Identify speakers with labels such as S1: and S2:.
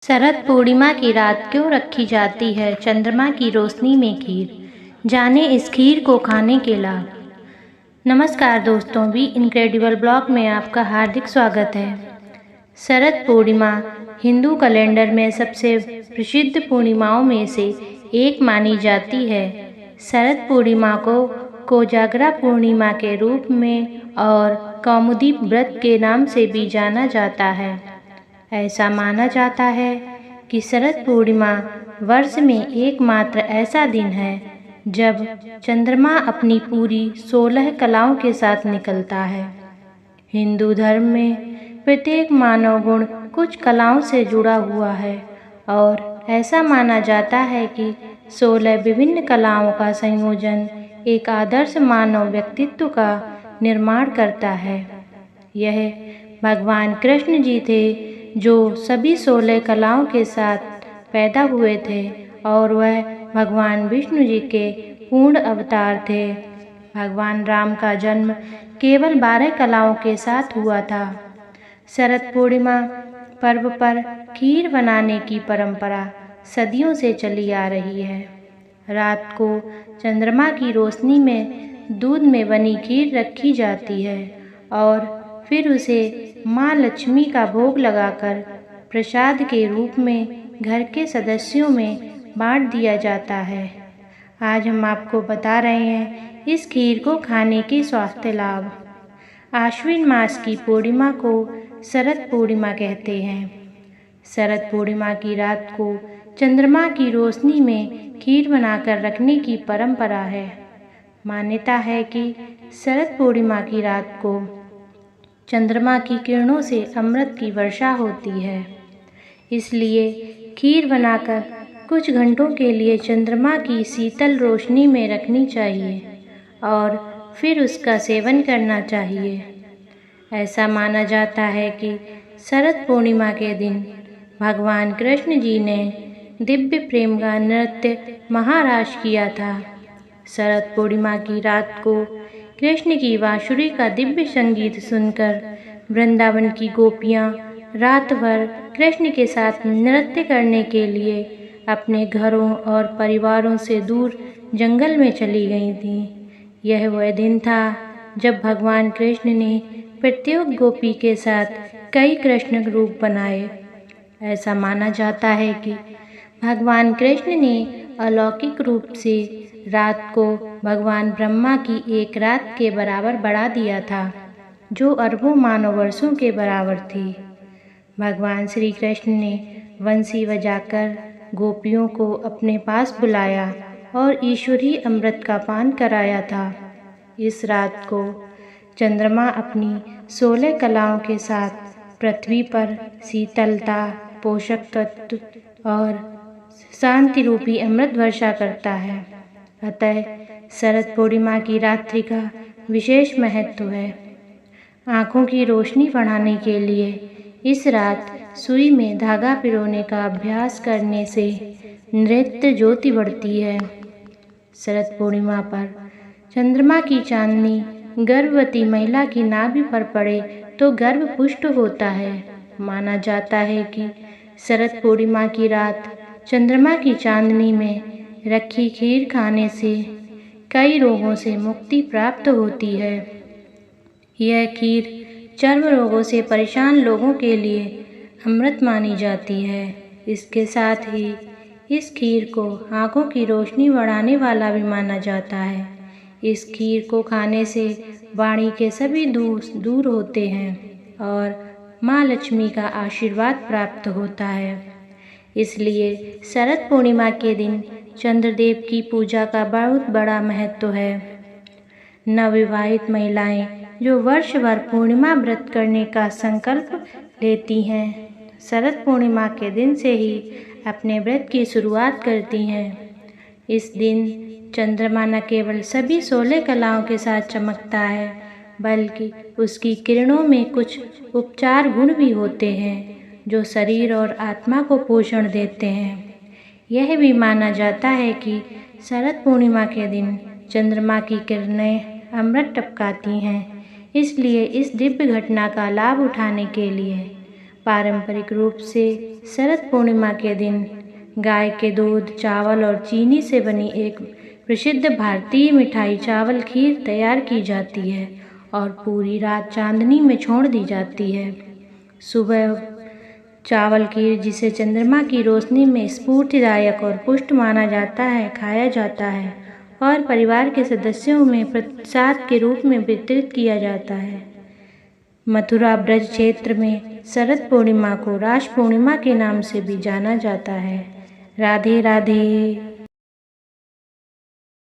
S1: शरद पूर्णिमा की रात क्यों रखी जाती है चंद्रमा की रोशनी में खीर? जाने इस खीर को खाने के लाभ। नमस्कार दोस्तों, वी इनक्रेडिबल ब्लॉग में आपका हार्दिक स्वागत है। शरद पूर्णिमा हिंदू कैलेंडर में सबसे प्रसिद्ध पूर्णिमाओं में से एक मानी जाती है। शरद पूर्णिमा को कोजागरा पूर्णिमा के रूप में और कौमुदी व्रत के नाम से भी जाना जाता है। ऐसा माना जाता है कि शरद पूर्णिमा वर्ष में एकमात्र ऐसा दिन है जब चंद्रमा अपनी पूरी 16 कलाओं के साथ निकलता है। हिंदू धर्म में प्रत्येक मानव गुण कुछ कलाओं से जुड़ा हुआ है और ऐसा माना जाता है कि 16 विभिन्न कलाओं का संयोजन एक आदर्श मानव व्यक्तित्व का निर्माण करता है। यह भगवान कृष्ण जी थे जो सभी 16 कलाओं के साथ पैदा हुए थे और वह भगवान विष्णु जी के पूर्ण अवतार थे। भगवान राम का जन्म केवल 12 कलाओं के साथ हुआ था। शरद पूर्णिमा पर्व पर खीर बनाने की परंपरा सदियों से चली आ रही है। रात को चंद्रमा की रोशनी में दूध में बनी खीर रखी जाती है और फिर उसे माँ लक्ष्मी का भोग लगाकर प्रसाद के रूप में घर के सदस्यों में बांट दिया जाता है। आज हम आपको बता रहे हैं इस खीर को खाने के स्वास्थ्य लाभ। आश्विन मास की पूर्णिमा को शरद पूर्णिमा कहते हैं। शरद पूर्णिमा की रात को चंद्रमा की रोशनी में खीर बनाकर रखने की परंपरा है। मान्यता है कि शरद पूर्णिमा की रात को चंद्रमा की किरणों से अमृत की वर्षा होती है, इसलिए खीर बनाकर कुछ घंटों के लिए चंद्रमा की शीतल रोशनी में रखनी चाहिए और फिर उसका सेवन करना चाहिए। ऐसा माना जाता है कि शरद पूर्णिमा के दिन भगवान कृष्ण जी ने दिव्य प्रेम का नृत्य महाराज किया था। शरद पूर्णिमा की रात को कृष्ण की बांसुरी का दिव्य संगीत सुनकर वृंदावन की गोपियाँ रात भर कृष्ण के साथ नृत्य करने के लिए अपने घरों और परिवारों से दूर जंगल में चली गई थीं। यह वह दिन था जब भगवान कृष्ण ने प्रत्येक गोपी के साथ कई कृष्ण रूप बनाए। ऐसा माना जाता है कि भगवान कृष्ण ने अलौकिक रूप से रात को भगवान ब्रह्मा की एक रात के बराबर बढ़ा दिया था, जो अरबों मानव वर्षों के बराबर थी। भगवान श्री कृष्ण ने बंसी बजाकर गोपियों को अपने पास बुलाया और ईश्वरीय अमृत का पान कराया था। इस रात को चंद्रमा अपनी 16 कलाओं के साथ पृथ्वी पर शीतलता, पोषक तत्व और शांति रूपी अमृत वर्षा करता है। अतः शरद पूर्णिमा की रात्रि का विशेष महत्व है। आँखों की रोशनी बढ़ाने के लिए इस रात सुई में धागा पिरोने का अभ्यास करने से नेत्र ज्योति बढ़ती है। शरद पूर्णिमा पर चंद्रमा की चांदनी गर्भवती महिला की नाभि पर पड़े तो गर्भ पुष्ट होता है। माना जाता है कि शरद पूर्णिमा की रात चंद्रमा की चांदनी में रखी खीर खाने से कई रोगों से मुक्ति प्राप्त होती है। यह खीर चर्म रोगों से परेशान लोगों के लिए अमृत मानी जाती है। इसके साथ ही इस खीर को आँखों की रोशनी बढ़ाने वाला भी माना जाता है। इस खीर को खाने से वाणी के सभी दोष दूर होते हैं और माँ लक्ष्मी का आशीर्वाद प्राप्त होता है। इसलिए शरद पूर्णिमा के दिन चंद्रदेव की पूजा का बहुत बड़ा महत्व है। नवविवाहित महिलाएं जो वर्ष भर पूर्णिमा व्रत करने का संकल्प लेती हैं, शरद पूर्णिमा के दिन से ही अपने व्रत की शुरुआत करती हैं। इस दिन चंद्रमा न केवल सभी 16 कलाओं के साथ चमकता है, बल्कि उसकी किरणों में कुछ उपचार गुण भी होते हैं जो शरीर और आत्मा को पोषण देते हैं। यह भी माना जाता है कि शरद पूर्णिमा के दिन चंद्रमा की किरणें अमृत टपकाती हैं। इसलिए इस दिव्य घटना का लाभ उठाने के लिए पारंपरिक रूप से शरद पूर्णिमा के दिन गाय के दूध, चावल और चीनी से बनी एक प्रसिद्ध भारतीय मिठाई चावल खीर तैयार की जाती है और पूरी रात चांदनी में छोड़ दी जाती है। सुबह चावल खीर, जिसे चंद्रमा की रोशनी में स्फूर्तिदायक और पुष्ट माना जाता है, खाया जाता है और परिवार के सदस्यों में प्रसाद के रूप में वितरित किया जाता है। मथुरा ब्रज क्षेत्र में शरद पूर्णिमा को रास पूर्णिमा के नाम से भी जाना जाता है। राधे राधे।